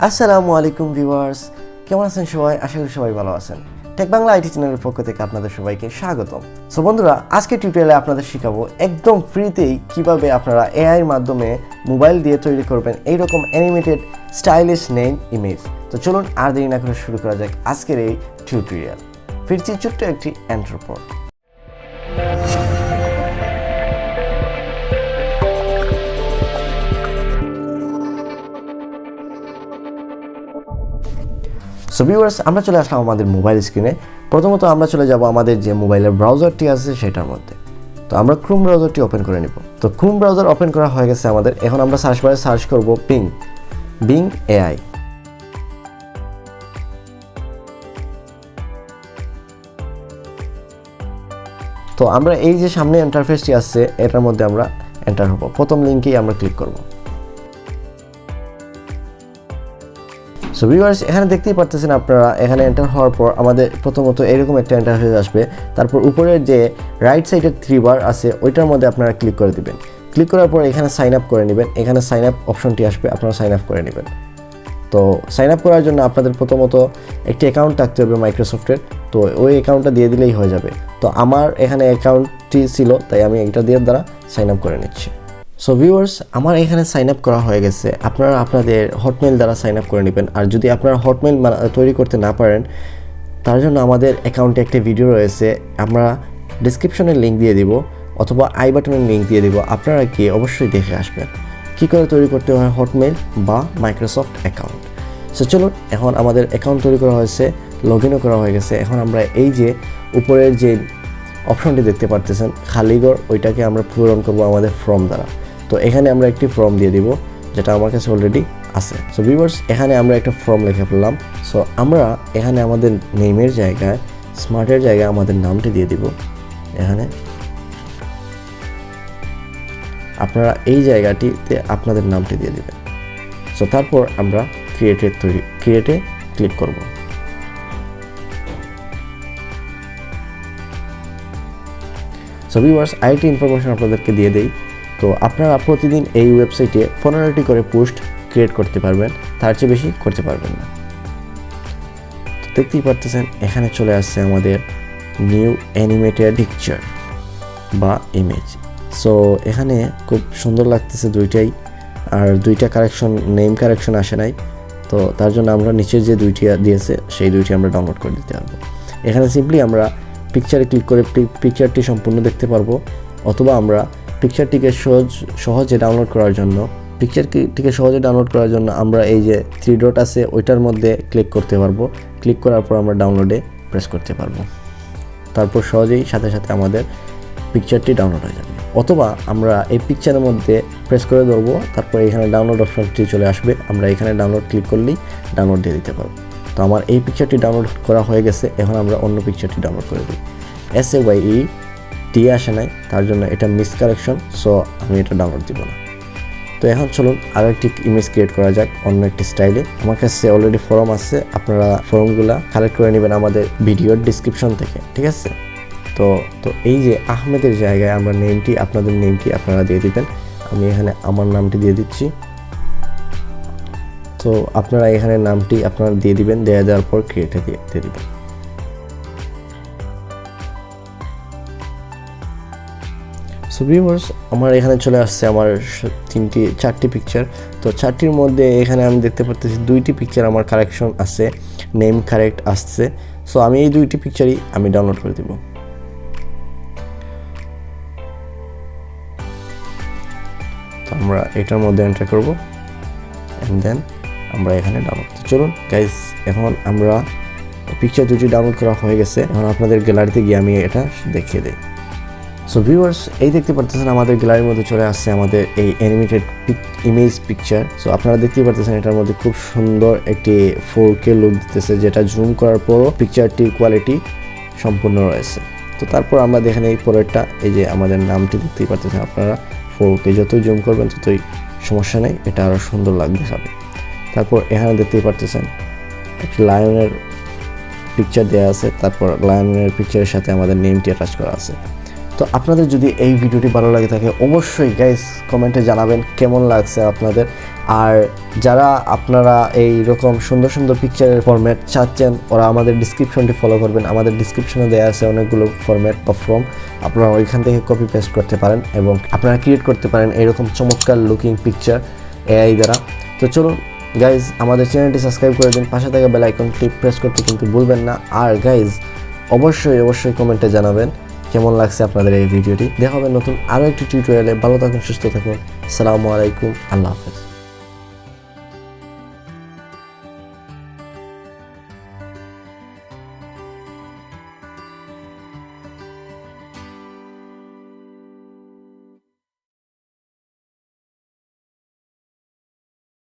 আসসালামু আলাইকুম ভিউয়ার্স, কেমন আছেন সবাই? আশা করি সবাই ভালো আছেন। টেক বাংলা আইটি চ্যানেলের পক্ষ থেকে আপনাদের সবাইকে স্বাগতম। সো বন্ধুরা, আজকে টিউটোরিয়ালে আপনাদের শেখাবো একদম ফ্রিতেই কিভাবে আপনারা এআই এর মাধ্যমে মোবাইল দিয়ে তৈরি করবেন এইরকম অ্যানিমেটেড স্টাইলিশ নেম ইমেজ। তো চলুন আর দেরি না করে শুরু করা যাক আজকের এই টিউটোরিয়াল। ফিরছি ছোট্ট একটি এন্ট্রো পর। সো ভিউয়ার্স, আমরা চলে আসলাম আমাদের মোবাইল স্ক্রিনে। প্রথমত আমরা চলে যাব আমাদের যে মোবাইলের ব্রাউজারটি আছে সেটার মধ্যে। তো আমরা ক্রোম ব্রাউজারটি ওপেন করে নিব। তো ক্রোম ব্রাউজার ওপেন করা হয়ে গেছে আমাদের। এখন আমরা সার্চ বারে সার্চ করব বিং এআই। তো আমরা এই যে সামনে ইন্টারফেসটি আছে এটার মধ্যে আমরা এন্টার হব। প্রথম লিঙ্কেই আমরা ক্লিক করব। সো ভিউয়ার্স, এখানে দেখতেই পারতেছেন আপনারা, এখানে এন্টার হওয়ার পর আমাদের প্রথমত এরকম একটা ইন্টারফেস আসবে। তারপর উপরের যে রাইট সাইডের 3 বার আছে ওইটার মধ্যে আপনারা ক্লিক করে দিবেন। ক্লিক করার পর এখানে সাইন আপ করে নেবেন। এখানে সাইন আপ অপশনটি আসবে, আপনারা সাইন আপ করে নেবেন। তো সাইন আপ করার জন্য আপনাদের প্রথমত একটি অ্যাকাউন্ট থাকতে হবে মাইক্রোসফটের। তো ওই অ্যাকাউন্টটা দিয়ে দিলেই হয়ে যাবে। তো আমার এখানে অ্যাকাউন্টটি ছিল, তাই আমি এটা দিয়ে দ্বারা সাইন আপ করে নিচ্ছি। সো ভিউয়ার্স, আমার এখানে সাইন আপ করা হয়ে গেছে। আপনারা আপনাদের হটমেইল দ্বারা সাইন আপ করে নেবেন। আর যদি আপনারা হটমেইল তৈরি করতে না পারেন, তার জন্য আমাদের অ্যাকাউন্টে একটা ভিডিও রয়েছে, আমরা ডিসক্রিপশনের লিঙ্ক দিয়ে দিব অথবা আই বাটনের লিঙ্ক দিয়ে দিব। আপনারা গিয়ে অবশ্যই দেখে আসবেন কী করে তৈরি করতে হয় হটমেইল বা মাইক্রোসফট অ্যাকাউন্ট। সো চলুন, এখন আমাদের অ্যাকাউন্ট তৈরি করা হয়েছে, লগ ইনও করা হয়ে গেছে। এখন আমরা এই যে উপরের যে অপশনটি দেখতে পারতেছেন খালি ঘর, ওইটাকে আমরা পূরণ করব আমাদের ফর্ম দ্বারা। তো এখানে আমরা একটি ফর্ম দিয়ে দিব যেটা আমার কাছে অলরেডি আছে। সো ভিউয়ার্স, এখানে আমরা একটা ফর্ম লিখে ফেললাম। সো আমরা এখানে আমাদের নেমের জায়গায়, স্মার্টের জায়গায় আমাদের নামটি দিয়ে দিব। এখানে আপনারা এই জায়গাটিতে আপনাদের নামটি দিয়ে দিবেন। সো তারপর আমরা ক্রিয়েটে ক্লিক করব। সো ভিউয়ার্স, আইটি ইনফরমেশন আপনাদেরকে দিয়ে দেই। তো আপনারা প্রতিদিন এই ওয়েবসাইটে 15টি করে পোস্ট ক্রিয়েট করতে পারবেন, তার চেয়ে বেশি করতে পারবেন না। তো দেখতেই পারতেছেন এখানে চলে আসছে আমাদের নিউ অ্যানিমেটেড পিকচার বা ইমেজ। সো এখানে খুব সুন্দর লাগতেছে দুইটাই, আর দুইটা কারেকশন, নেম কারেকশন আসে নাই। তো তার জন্য আমরা নিচে যে দুইটি দিয়েছে সেই দুইটি আমরা ডাউনলোড করে দিতে পারবো। এখানে সিম্পলি আমরা পিকচারে ক্লিক করে পিকচারটি সম্পূর্ণ দেখতে পারবো, অথবা আমরা পিকচারটিকে সহজে ডাউনলোড করার জন্য আমরা এই যে 3 ডট আছে ওইটার মধ্যে ক্লিক করতে পারবো। ক্লিক করার পর আমরা ডাউনলোডে প্রেস করতে পারবো। তারপর সহজেই সাথে সাথে আমাদের পিকচারটি ডাউনলোড হয়ে যাবে। অথবা আমরা এই পিকচারের মধ্যে প্রেস করে ধরবো, তারপর এখানে ডাউনলোড অপশনটি চলে আসবে। আমরা এখানে ডাউনলোড ক্লিক করলেই ডাউনলোড দিয়ে দিতে পারবো। তো আমার এই পিকচারটি ডাউনলোড করা হয়ে গেছে। এখন আমরা অন্য পিকচারটি ডাউনলোড করে দিই। SAYE আসে নাই, তার জন্য এটা মিস কারেকশন। সো আমি এটা ডাউনলোড দিব না। তো এখন চলুন আরও একটি ইমেজ ক্রিয়েট করা যাক অন্য একটি স্টাইলে। আমার কাছে অলরেডি ফর্ম আছে, আপনারা ফর্মগুলা কালেক্ট করে নেবেন আমাদের ভিডিওর ডিসক্রিপশন থেকে, ঠিক আছে? তো এই যে আহমেদের জায়গায় আমরা আপনাদের নেমটি আপনারা দিয়ে দিবেন। আমি এখানে আমার নামটি দিয়ে দিচ্ছি। তো আপনারা এখানে নামটি আপনারা দিয়ে দিবেন, দেওয়ার পর ক্রিয়েটে দিয়ে দিবেন। সো ভিউয়ার্স, আমার এখানে চলে আসছে আমার 4টি পিকচার। তো 4টির মধ্যে এখানে আমি দেখতে পারতেছি 2টি পিকচার আমার কারেকশন আছে, নেম কারেক্ট আসছে। সো আমি এই 2টি পিকচারই আমি ডাউনলোড করে দিব। তো আমরা এটার মধ্যে এন্টার করব এন্ড দেন আমরা এখানে ডাউনলোড। চলুন গাইস, এখন আমরা পিকচার 2টি ডাউনলোড করা হয়ে গেছে। এখন আপনাদের গ্যালারিতে গিয়ে আমি এটা দেখিয়ে দিই। সো ভিউয়ার্স, এই দেখতে পারতেছেন আমাদের গ্যালারির মধ্যে চলে আসছে আমাদের এই অ্যানিমেটেড ইমেজ পিকচার। সো আপনারা দেখতেই পারতেছেন এটার মধ্যে খুব সুন্দর একটি 4K লুক দিতেছে, যেটা জুম করার পরও পিকচারটির কোয়ালিটি সম্পূর্ণ রয়েছে। তো তারপর আমরা দেখেন এই পরেরটা, এই যে আমাদের নামটি দেখতেই পারতেছেন আপনারা। 4K যতই জুম করবেন ততই সমস্যা নেই, এটা আরও সুন্দর দেখাবে। তারপর এখানে দেখতেই পারতেছেন একটি লায়নের পিকচার দেওয়া আছে, তারপর লায়নের পিকচারের সাথে আমাদের নেমটি অ্যাটাচ করা আছে। তো আপনাদের যদি এই ভিডিওটি ভালো লাগে থাকে অবশ্যই গাইস কমেন্টে জানাবেন কেমন লাগছে আপনাদের। আর যারা আপনারা এই রকম সুন্দর সুন্দর পিকচারের ফরম্যাট চাচ্ছেন ওরা আমাদের ডিসক্রিপশনটি ফলো করবেন। আমাদের ডিসক্রিপশনে দেওয়া আছে অনেকগুলো ফরম্যাট বা ফর্ম, আপনারা ওইখান থেকে কপি পেস্ট করতে পারেন এবং আপনারা ক্রিয়েট করতে পারেন এরকম চমৎকার লুকিং পিকচার এআই দ্বারা। তো চলুন গাইজ, আমাদের চ্যানেলটি সাবস্ক্রাইব করে দিন, পাশে থাকা বেল আইকনটি প্রেস করতে কিন্তু ভুলবেন না। আর গাইজ অবশ্যই কমেন্টে জানাবেন কেমন লাগছে আপনাদের এই ভিডিওটি। দেখা হবে নতুন আরও একটি টিউটোরিয়ালে। ভালো থাকুন, সুস্থ থাকুন। আসসালামু আলাইকুম, আল্লাহ হাফেজ।